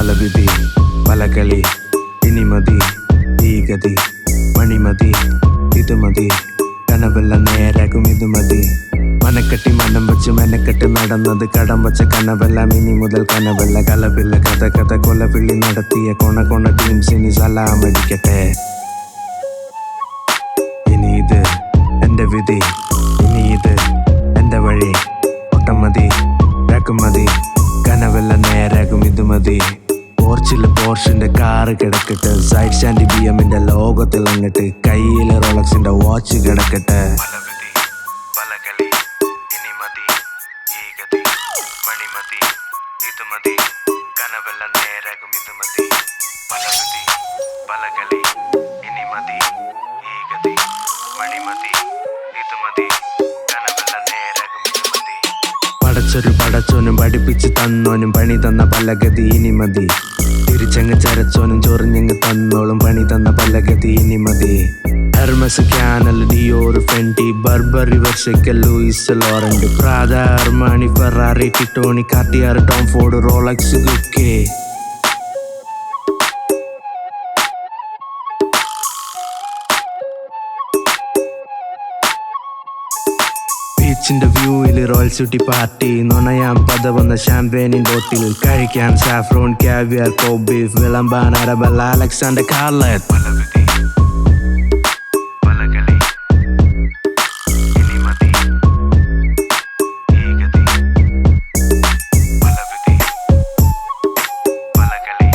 പലവിധി പല കളി ഇനി മതി ഈ ഗതി മണിമതി ഇത് മതി കനവെല്ലാം നേരാകും ഇത് മതി മനക്കെട്ടി മനം വെച്ച് മെനക്കെട്ട് നടന്നത് കടം വച്ച കനവെല്ലാം ഇനി മുതൽ കനവെല്ല കലപില്ല കഥ കൊലവിളി നടത്തിയ കൊണ ടീംസിനി സലാമടിക്കട്ടെ ഇനി ഇത് എന്റെ വിധി ഇനി ഇത് എന്റെ വഴി ഒട്ടം മതി മതി കനവെല്ലാം നേരാകും ഇത് മതി പോർച്ചില് പോർഷിന്റെ കാറ് കിടക്കട്ടെ സൈഡ് സ്റ്റാൻഡ് BM-ന്റെ ലോകത്തിൽ അങ്ങട്ട് കയ്യില് റോളക്സിന്റെ വാച്ച് കിടക്കട്ടെ കനവെല്ലാം നേരാകും ഇത് മതി പലവിധി പല കളി ഇനി മതി ഈ ഗതി മണിമതി ഇത് മതി കനവെല്ലാം നേരാകും ഇത് മതി പടച്ചോനും പഠിപ്പിച്ച് തന്നോനും പണി തന്ന പലഗതി ഇനി മതി തിരിച്ചങ്ങ് ചരച്ചോനും ചൊറിഞ്ഞങ്ങ് തന്നോളും പണി തന്ന പലഗതി ഇനി മതി Hermes Chanel Dior Fenty Burberry വെർഷയ്ക്ക് Louis Laurent Prada Armani Ferrari Titoni Cartier Tom Ford Rolex ഗുക്കെ ബീച്ചിന്റെ വ്യൂവിൽ റോയൽ സിറ്റി പാർട്ടി നുണയാം പദവന്ന ഷാമ്പേനിൻ ബോട്ടിൽ കഴിക്കാൻ സാഫ്രോൺ കാവിയർ കോബീഫ് വിളമ്പാൻ അറബൽ അലക്സാണ്ടർ കാർലറ്റ് പലവിധി പല കളി ഇനി മതി ഈ ഗതി പലവിധി പല കളി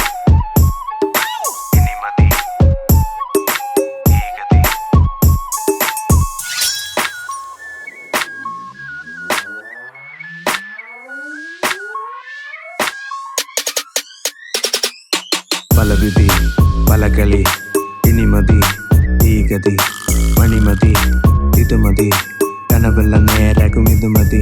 ഇനി മതി ഈ ഗതി പലവിധി പല കളി ഇനി മതി ഈ ഗതി മണിമതി ഇത് മതി കനവെല്ലാം നേരാകും ഇത് മതി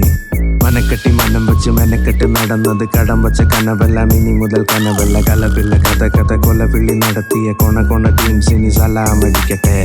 മനക്കെട്ടി മനം വെച്ച് മെനക്കെട്ട് നടന്നത് കടം വച്ച കനവെല്ലാം ഇനി മുതൽ കനവെല്ല കലപില്ല കഥ കൊലവിളി നടത്തിയ കൊണ ടീംസിനി സലാമടിക്കട്ടെ